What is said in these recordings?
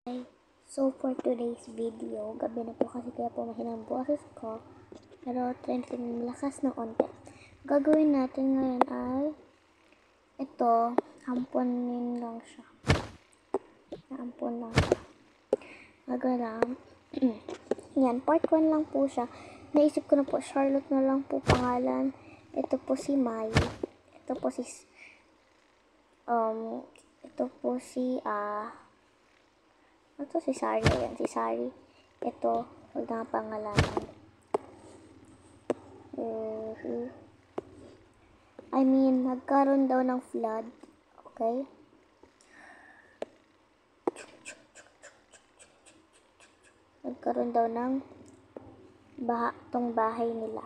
Hi. So for today's video, gabi na po kasi kaya po mahinang boses ko. Pero trending lakas ng onte. Gagawin natin ngayon ay ito, amponin lang siya. Ampon lang siya. Gagawin lang. Yan, part 1 lang po siya. Naisip ko na po, Charlotte na lang po pangalan. Ito po si Mai. Ito po si ito si Sari, ayan, si Sari. Ito, huwag na pangalanan. Nagkaroon daw ng flood. Okay? Nagkaroon daw ng baha tong bahay nila.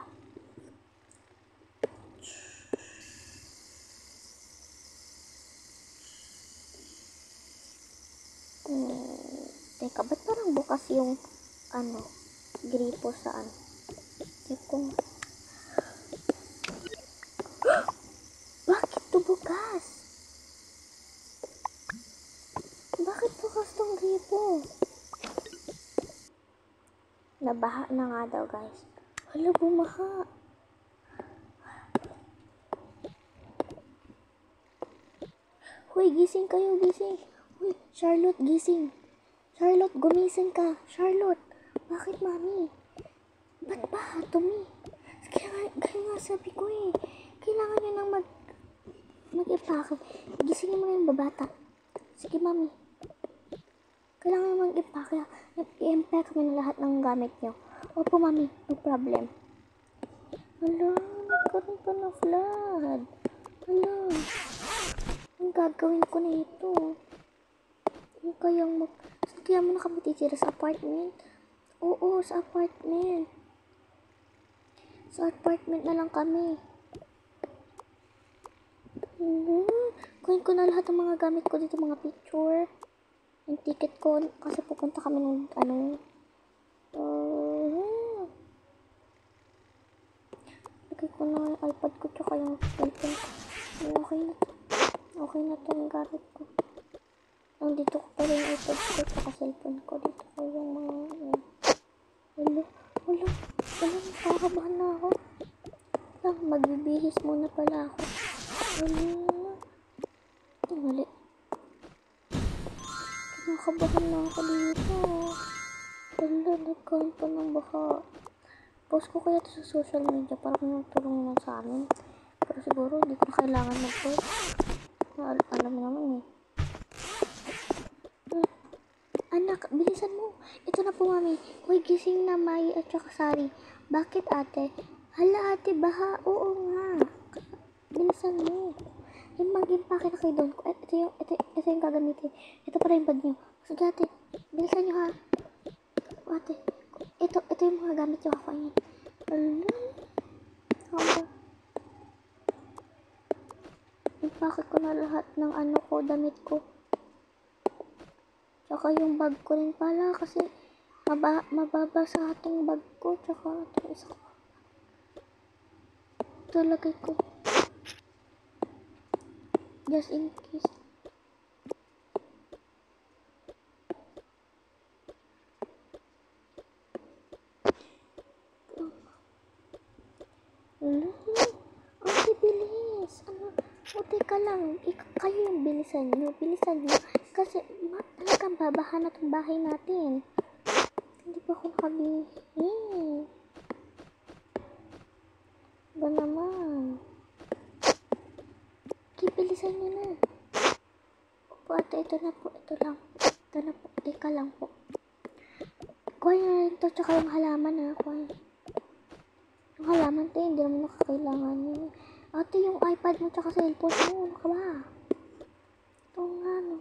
Teka, ba't parang bukas yung gripo saan? Teka. Bakit to bukas? Bakit bukas tong gripo? Nabaha na nga daw, guys. Hala, bumaha. Hoy, gising kayo, gising. Hoy, Charlotte, gising. Charlotte, gumising ka. Charlotte, bakit mami? Ba't ba? Tumi. Kaya nga sabi ko eh. Kailangan nyo nang mag-ipake. Gisingin mo na yung babata. Sige, mami. Kailangan nyo mag-ipake. I-empake kami ng lahat ng gamit nyo. Opo, mami. No problem. Hala, nagkaroon pa ng flood. Hala. Ang gagawin ko na ito. Kaya mo nakabutitira sa apartment? Oo, sa apartment. Sa apartment na lang kami. Kunin ko na lahat ng mga gamit ko dito, mga picture. Yung ticket ko, kasi pupunta kami ng lagay ko na yung iPad ko tsaka yung cellphone ko. Okay na to yung gamit ko. Nandito ko pa rin yung iPad ko tsaka cellphone ko. Dito ko yung mga wala, nakakabahan na ako. Magbibihis muna pala ako. Mali. Kinakabahan na ako dito. Nagkaroon pa ng baha. Post ko kaya ito sa social media para kung tulong naman sa amin. Pero siguro hindi ko na kailangan mag-post. Alam mo naman eh. Anak, bilisan mo. Ito na po, mami. Hoy, gising na Mai at saka Sari. Bakit, ate? Hala, ate, baha. Oo nga. Bilisan mo. Yung mag-impake na kayo doon. Ito yung gagamitin. Ito para yung bag nyo. Sige, ate. Bilisan nyo, ha. Ate. Ito yung mga gamit nyo. Ako yan. Impake ko na lahat ng damit ko. Tsaka yung bag ko rin pala kasi mababasa itong bag ko. Tsaka itong isa ko. Ito lagay ko. Just in case. Okay, bilis. Teka lang. Kayo yung bilisan nyo. Kasi talagang babahan na itong bahay natin. Hindi pa ako nakabihin. Ba naman? Bilisan nyo na. Opo, ate, ito na po. Ito na po. Teka lang po. Kuha nyo na ito, tsaka yung halaman ha. Yung halaman tayo, hindi naman nakakailangan yun. Ate, yung iPad mo tsaka cellphone mo, ano ka ba? Ito nga, no.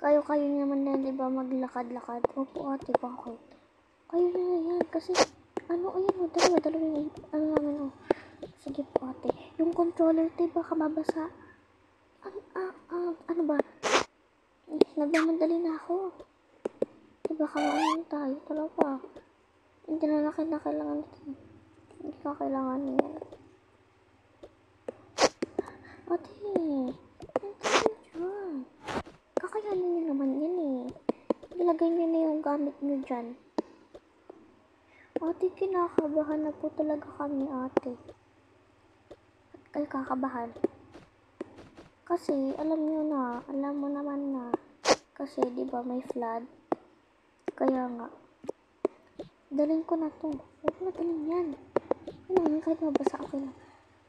Kayo naman na, diba, maglakad-lakad. Opo, ate, bakit? Kayo na yan, kasi, ayan, dalawa yung, namin, Sige po, ate. Yung controller, diba, kababasa. Ano ba? Nagmamadali na ako. Diba, kamain tayo, talaga. Hindi na kailangan ito. Hindi ka kailangan niya. Ate, kakayanin niyo naman yan eh. Ilagay niyo na yung gamit niyo dyan. Ate, kinakabahan na po talaga kami, ate. At kayo kakabahan? Kasi, alam mo naman na. Kasi, di ba may flood? Kaya nga. Dalhin ko na to. Huwag na dalhin yan. Ano nga, kahit mabasa ako lang.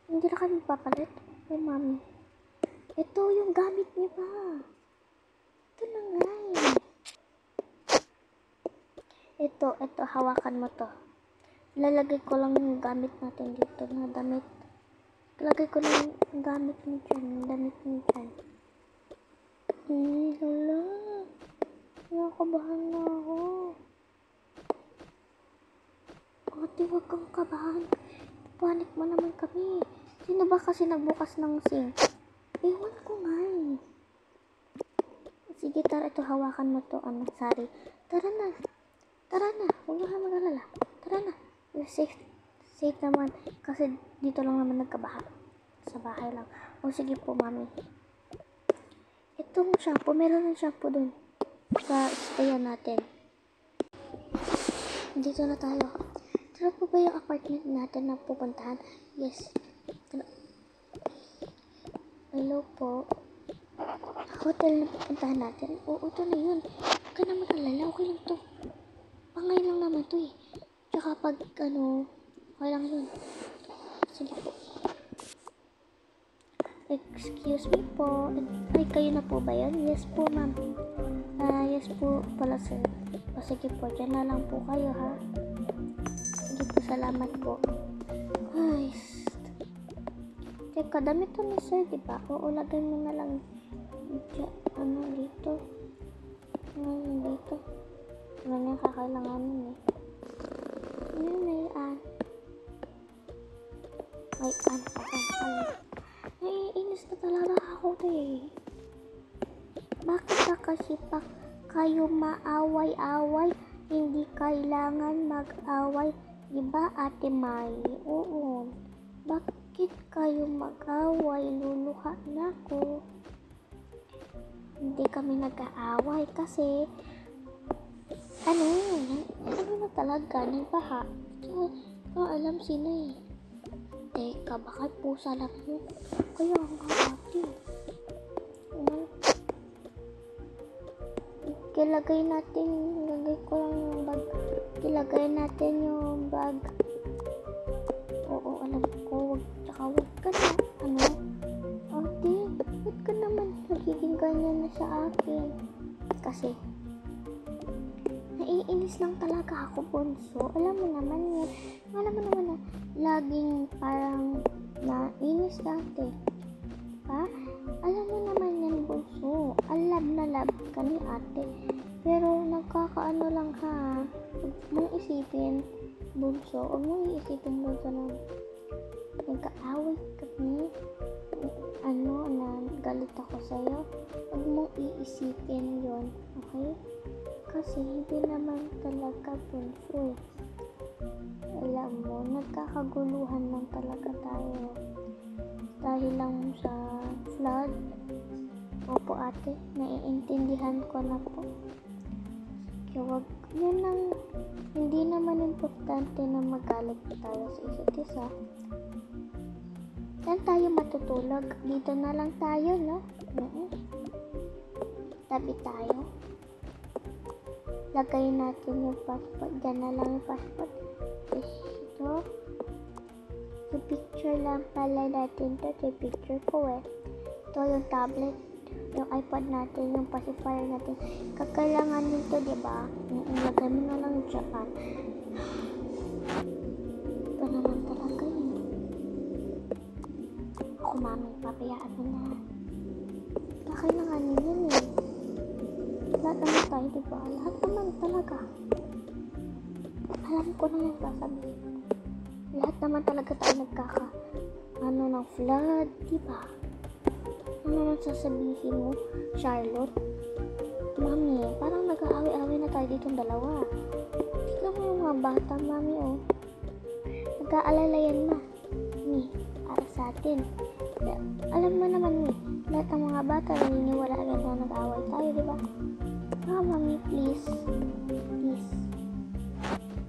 Hindi na kami papalit. Ay, mami. Ito yung gamit niyo ba? Ito na nga eh. Ito, hawakan mo to. Lalagay ko lang yung gamit natin dito na damit. Lalagay ko lang yung gamit mo dyan, damit mo dyan. Hala. Nakakabahan na ako. Ate, huwag kang kabahan. Panik mo naman kami. Sino ba kasi nagbukas ng sink? Ewan ko nga eh. Sige, tara, ito, hawakan mo to. Sorry. Tara na. Huwag na mag-alala. Tara na. Safe naman. Kasi dito lang naman nagkabaha. Sa bahay lang. O sige po, mami. Itong shampoo. Meron ng shampoo dun. Sa sprayan natin. Dito na tayo. Tara po ba yung apartment natin na pupuntahan? Yes. Tara. Hello po. Hotel na pupuntahan natin. Oo, ito na yun. Huwag ka na mag-alala. Okay lang to. Pangay lang naman to eh. Tsaka pag okay lang yun. Sige po. Excuse me po. Ay, kayo na po ba yan? Yes po, ma'am. Yes po pala, sir. O sige po, dyan na lang po kayo, ha? Sige po, salamat po. Ay, teka, damit to ni sir, diba? Oo, lagay mo na lang dito. Dito. Ano yung kakailanganin eh. Naiinis na talaga ako eh. Bakit na kasi pa kayo maaway-away? Hindi kailangan mag-away. Diba, Ate Mai? Oo. Bakit kayo mag-away? Luluha na ako. Hindi kami nag-aaway kasi ano na talaga, nagbaha. So, alam sino eh. Teka, baka pusa lang yun. Kaya nga ate. Ilagay ko lang yung bag. Ilagay natin yung bag. Oo, alam ko. Wag ka na. Ate, ba't ka naman nagiging ganyan na sa akin? Kasi, naiinis lang talaga ako, bunso. Alam mo naman na laging parang nainis dati. Ha? Alam mo naman yan, bunso. Love na love ka ni ate. Pero nagkakaano lang ha. Huwag mong isipin, bunso. Huwag mong iisipin, bunso, na nagkaaway kami. Na galit ako sa'yo. Huwag mong iisipin yon, okay? Kasi hindi naman talaga, bunso. Alam mo, nagkakaguluhan lang talaga tayo. Dahil lang sa flood. Opo ate, naiintindihan ko na po. Kaya wag, yun lang, hindi naman importante na magalit tayo sa isa't isa. Saan tayo matutulog? Dito na lang tayo, no? Tabi tayo. Lagay natin yung passport. Diyan na lang yung passport. Ito. Yung picture lang pala natin to. Yung picture ko eh. Ito yung tablet. Yung iPad natin. Yung pacifier natin. Kakailanganin to, diba? Lagay mo na lang dyan. Ito naman talaga yun. Ako, mami. Pabayaan mo na. Kakailanganin yun eh. Lahat naman tayo, diba? Lahat naman talaga. Alam ko na yung sasabihin. Lahat naman talaga tayo ng flood, diba? Ano nang sasabihin mo, Charlotte? Mami, parang nag-aaway-aaway na tayo ditong dalawa. Tignan mo yung mga bata, mami, oh. Nag-aalala yan, ma. Para sa atin. Alam mo naman, Lahat ng mga bata naniniwala agad na nag-away tayo, di ba? Mami, please. Please.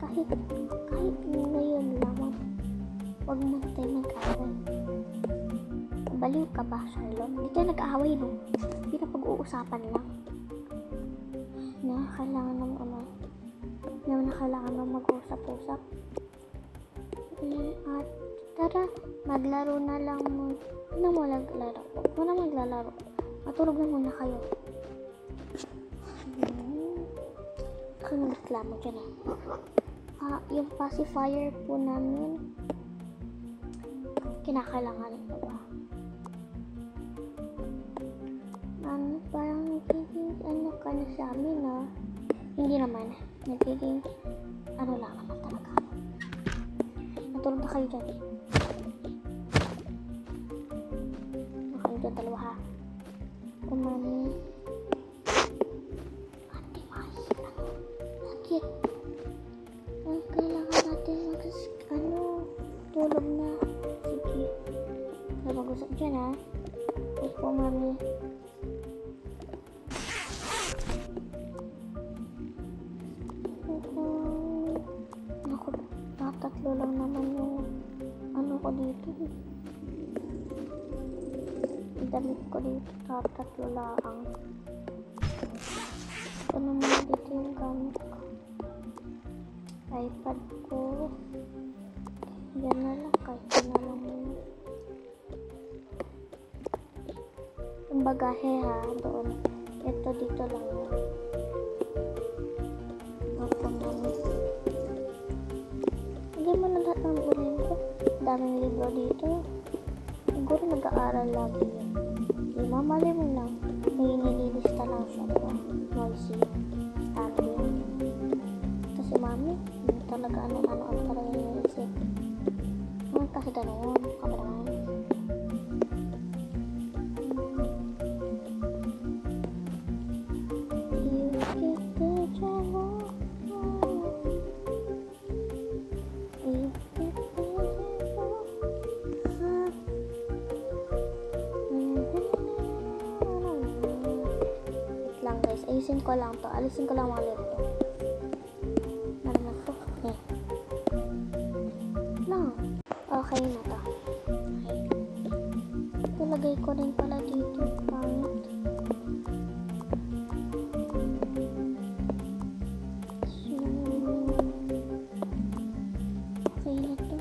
Kahit ngayon lamang, huwag mo tayo mag-away. Baliw ka ba, Charlotte? Hindi tayo nag-away, no? Pinapag-uusapan lang. Kailangan ng mag-usap-usap. At tara, maglaro na lang mo. Ano mo naglaro? Huwag mo na maglalaro. Matulog na muna kayo. Ako nagreklamo dyan yung pacifier po namin, kinakailangan ito ba? Parang nagiging ka na sa amin hindi naman. Nagiging lang naman talaga. Matulog na kayo dyan. Kayo dyan dalawa ha. Mami. Ate, sakit. Kailangan natin tulog na. Sige. Mag-usap dyan ha. Opo, mami. Naku, tatlo lang naman yung ko dito. Damit ko dito, tatlo lang. Ito naman dito yung gamit ko. iPad ko. Yan na lang, kahit na lang yun. Yung bagahe doon. Ito dito lang yun. Hindi mo na lahat ng bulin ko. Daming libro dito. Siguro nag-aaral lagi yun. Di mamali mo lang. May nililista lang siya. Diba? Noisy. Standing. Ito si mami. Hindi talaga ano talaga yung isip. Kasi ganoon. Kabaraan. Ayusin ko lang to. Alisin ko lang mga lip to. Marama to. Lang. Okay na to. Okay. Ilagay ko rin pala dito. Pangit. Okay na to.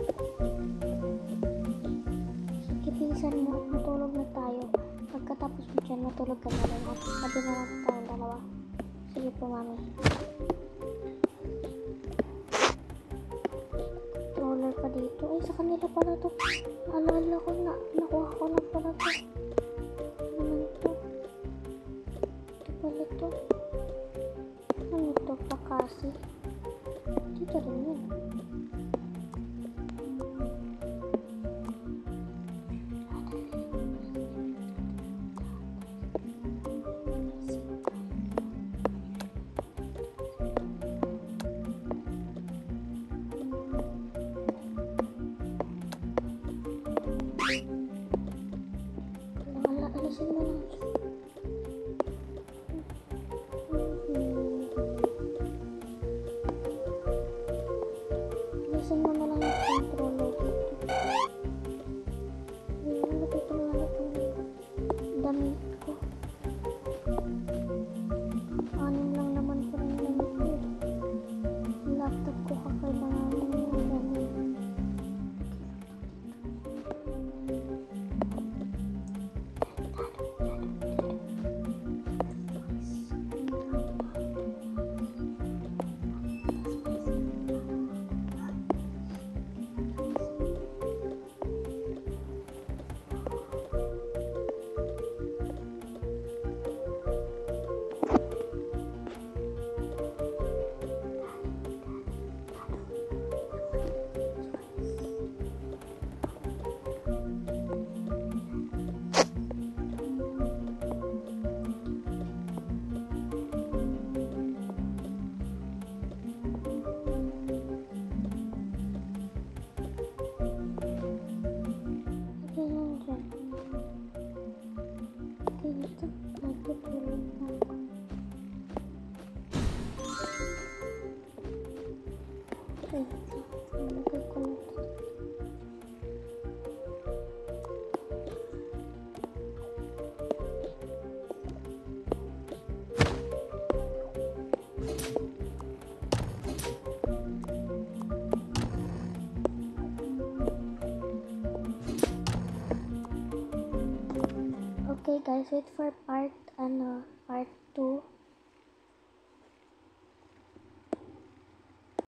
Sige, bilisan mo. Matulog na tayo. Pagkatapos mo dyan, matulog ka na rin. At sabi na lang tayong dalawa. Sige po, mami. Controller pa dito. Ay, sa kanila pala to. Naalala ko na. Nakuha ko na pala to. Ano naman to? Ito pala to. Ano to pa kasi? Dito rin yun. Alisin mo lang. Ay, nalagay ko na to. Okay guys, wait for part 2.